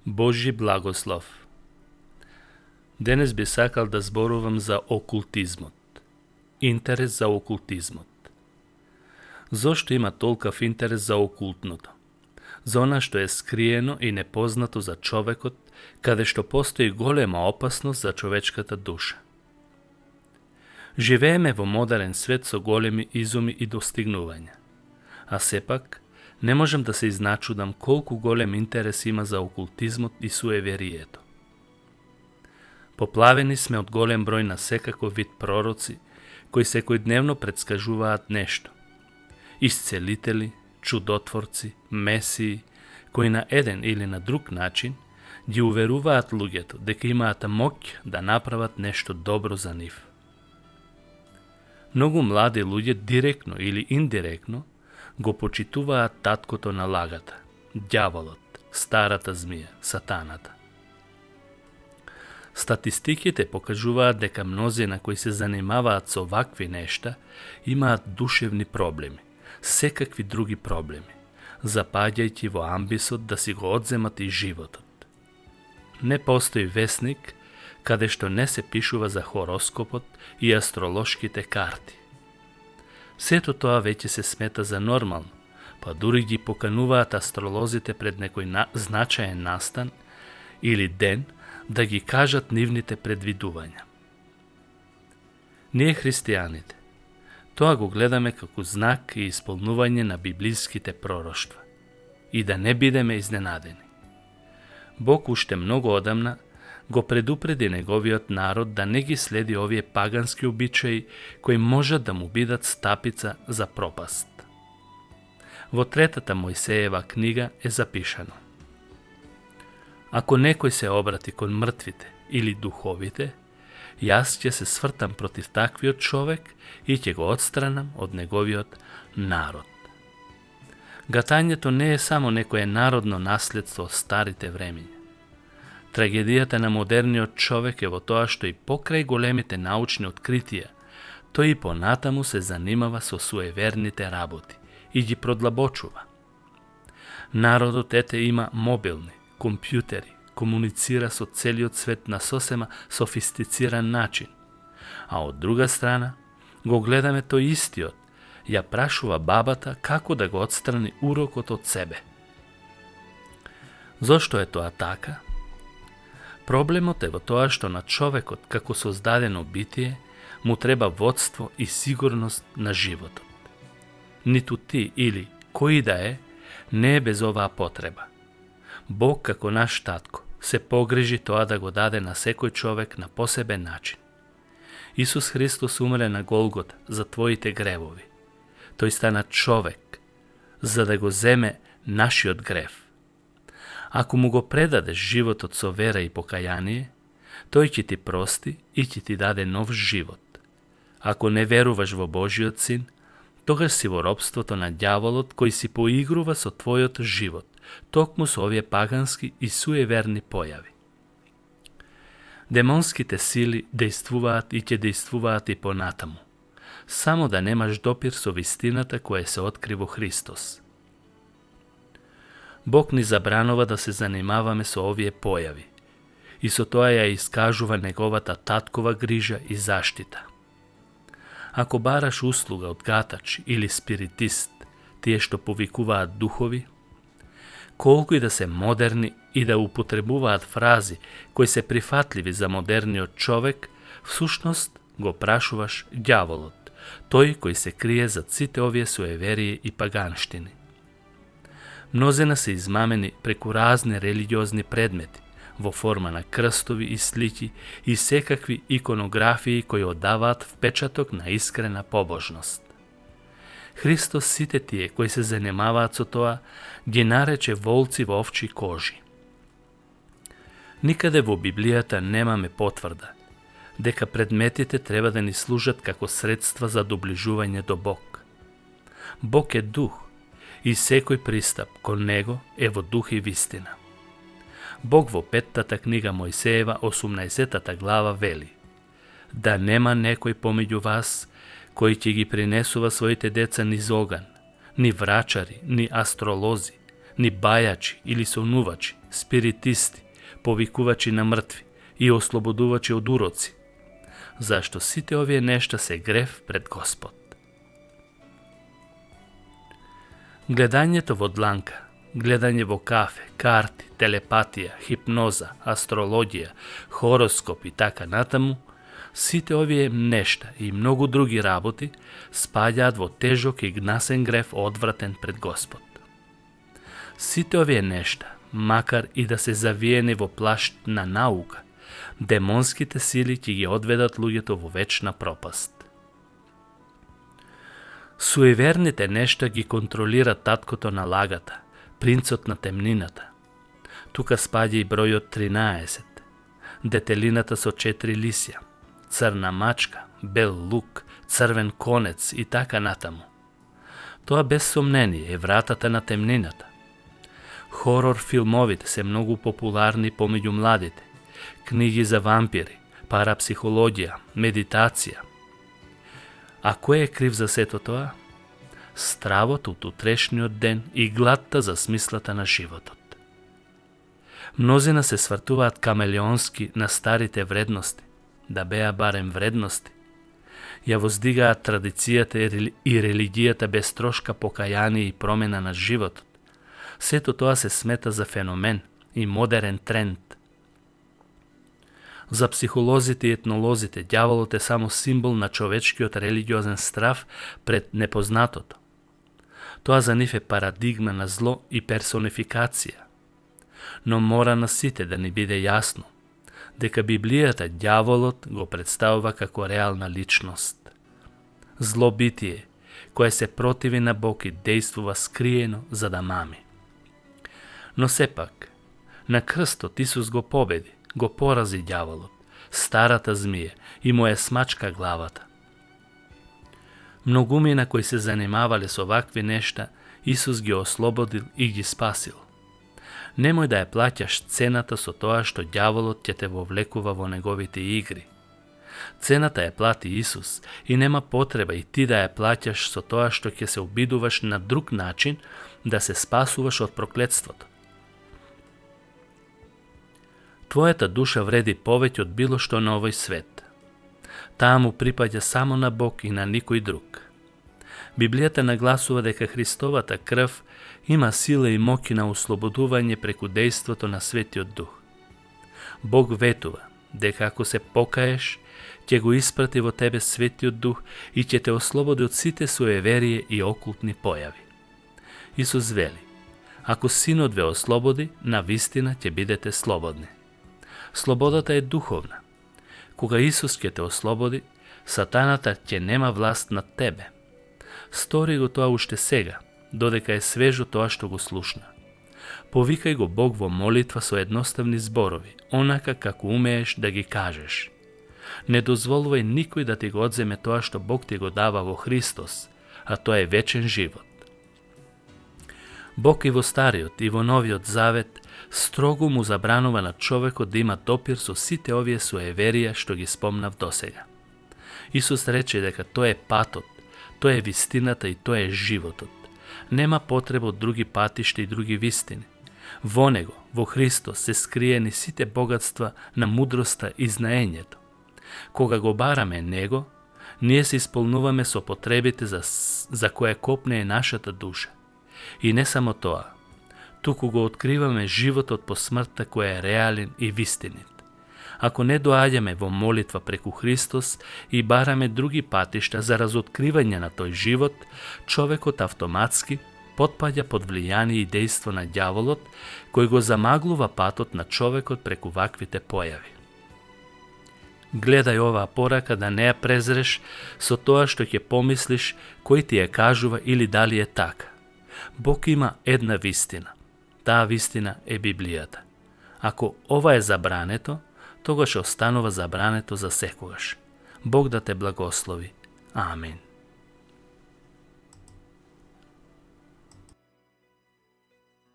Божji благослов. Денес би сакал да зборувам за окултизмот. Интерес за окултизмот. Зошто има толкав интерес за окултното? За она што е скриено и непознато за човекот, каде што постои голема опасност за човечката душа. Живееме во модерен свет со големи изуми и достигнувања. А сепак, не можам да се изначудам колку голем интерес има за окултизмот и суеверието. Поплавени сме од голем број на секаков вид пророци, кои секојдневно предскажуваат нешто. Исцелители, чудотворци, месии, кои на еден или на друг начин ги уверуваат луѓето дека имаат моќ да направат нешто добро за нив. Многу млади луѓе директно или индиректно го почитуваат таткото на лагата, ѓаволот, старата змија, сатаната. Статистиките покажуваат дека мнозина кои се занимаваат со вакви нешта имаат душевни проблеми, секакви други проблеми, запаѓајќи во амбисот да си го одземат и животот. Не постои весник каде што не се пишува за хороскопот и астролошките карти. Сето тоа веќе се смета за нормално, па дури ги покануваат астролозите пред некој значаен настан или ден да ги кажат нивните предвидувања. Ние христијаните, тоа го гледаме како знак и исполнување на библиските пророштва и да не бидеме изненадени. Бог уште многу одамна го предупреди неговиот народ да не ги следи овие пагански обичаи кои можат да му бидат стапица за пропаст. Во третата Мојсеева книга е запишано: ако некој се обрати кон мртвите или духовите, јас ќе се свртам против таквиот човек и ќе го отстранам од неговиот народ. Гатањето не е само некое народно наследство од старите времиња. Трагедијата на модерниот човек е во тоа што и покрај големите научни откритија, тој и понатаму се занимава со суеверните работи и ги продлабочува. Народот има мобилни, компјутери, комуницира со целиот свет на сосема софистициран начин, а од друга страна го гледаме тој истиот, ја прашува бабата како да го отстрани урокот од себе. Зошто е тоа така? Проблемот е во тоа што на човекот како создадено битие му треба водство и сигурност на животот. Ниту ти или кој да е, не е без оваа потреба. Бог како наш татко се погрижи тоа да го даде на секој човек на посебен начин. Исус Христос умре на Голгота за твоите гревови. Тој стана човек за да го земе нашиот грев. Ако му го предадеш животот со вера и покаяние, тој ќе ти прости и ќе ти даде нов живот. Ако не веруваш во Божиот Син, тогаш си во робството на ѓаволот кој си поигрува со твојот живот, токму со овие пагански и суеверни појави. Демонските сили дејствуваат и ќе дејствуваат и понатаму, само да немаш допир со вистината која се откри во Христос. Бог ни забранува да се занимаваме со овие појави и со тоа ја искажува неговата таткова грижа и заштита. Ако бараш услуга од гатач или спиритист, тие што повикуваат духови, колку и да се модерни и да употребуваат фрази кои се прифатливи за модерниот човек, всушност го прашуваш ѓаволот, тој кој се крие зад сите овие суеверие и паганштини. Мнозина се измамени преку разни религиозни предмети, во форма на крстови и слики и секакви иконографии кои одаваат впечаток на искрена побожност. Христос сите тие кои се занимаваат со тоа ги нарече волци во овчи кожи. Никаде во Библијата немаме потврда дека предметите треба да ни служат како средства за доближување до Бог. Бог е дух и секој пристап кон него е во дух и вистина. Бог во 5-та книга Мојсеева, 18-та глава вели: да нема некој помеѓу вас кој ќе ги принесува своите деца низ оган, ни врачари, ни астролози, ни бајачи или сонувачи, спиритисти, повикувачи на мртви и ослободувачи од уроци, зашто сите овие нешта се грев пред Господ. Гледањето во дланка, гледање во кафе, карти, телепатија, хипноза, астрологија, хороскоп и така натаму, сите овие нешта и многу други работи спаѓаат во тежок и гнасен грев одвратен пред Господ. Сите овие нешта, макар и да се завиени во плашт на наука, демонските сили ќе ги одведат луѓето во вечна пропаст. Суеверните нешта ги контролира таткото на лагата, принцот на темнината. Тука спаѓа и бројот 13, детелината со 4 лисја, црна мачка, бел лук, црвен конец и така натаму. Тоа без сомнение е вратата на темнината. Хорор филмовите се многу популарни помеѓу младите. Книги за вампири, парапсихологија, медитација. А кој е крив за сето тоа? Стравот од утрешниот ден и гладта за смислата на животот. Мнозина се свртуваат камелеонски на старите вредности, да беа барем вредности. Ја воздигаат традицијата и религијата без трошка покаяние и промена на животот. Сето тоа се смета за феномен и модерен тренд. За психолозите и етнолозите, ѓаволот е само символ на човечкиот религиозен страв пред непознатото. Тоа за нив е парадигма на зло и персонификација. Но мора на сите да ни биде јасно дека Библијата ѓаволот го представува како реална личност. Зло битие, кое се противи на Бог и действува скриено за да мами. Но сепак, на крстот Исус го победи, го порази ѓаволот, старата змија и му е смачка главата. Многумина кои се занимавале со вакви нешта, Исус ги ослободил и ги спасил. Немој да ја плаќаш цената со тоа што ѓаволот ќе те вовлекува во неговите игри. Цената ја плати Исус и нема потреба и ти да ја плаќаш со тоа што ќе се обидуваш на друг начин да се спасуваш од проклетството. Твојата душа вреди повеќе од било што на овој свет. Таа му припаѓа само на Бог и на никој друг. Библијата нагласува дека Христовата крв има сила и моќ на ослободување преку дејството на Светиот Дух. Бог ветува дека ако се покаеш, ќе го испрати во тебе Светиот Дух и ќе те ослободи од сите суеверие и окултни појави. Исус вели: ако Синот ве ослободи, на вистина ќе бидете слободни. Слободата е духовна. Кога Исус ќе те ослободи, сатаната ќе нема власт над тебе. Стори го тоа уште сега, додека е свежо тоа што го слушна. Повикај го Бог во молитва со едноставни зборови, онака како умееш да ги кажеш. Не дозволувај никој да ти го одземе тоа што Бог ти го дава во Христос, а тоа е вечен живот. Бог и во Стариот и во Новиот Завет строго му забранува на човекот да има допир со сите овие суеверија што ги спомнав досега. Исус рече дека тоа е патот, тоа е вистината и тоа е животот. Нема потреба од други патишта и други вистини. Во него, во Христос, се скриени сите богатства на мудроста и знаењето. Кога го бараме него, ние се исполнуваме со потребите за кое копне е нашата душа. И не само тоа, туку го откриваме животот по смртта кој е реален и вистинит. Ако не доаѓаме во молитва преку Христос и бараме други патишта за разоткривање на тој живот, човекот автоматски потпаѓа под влијание и дејство на ѓаволот, кој го замаглува патот на човекот преку ваквите појави. Гледај оваа порака да не ја презреш со тоа што ќе помислиш кој ти ја кажува или дали е така. Бог има една вистина. Таа вистина е Библијата. Ако ова е забрането, тогаш останува забрането за секогаш. Бог да те благослови. Амин.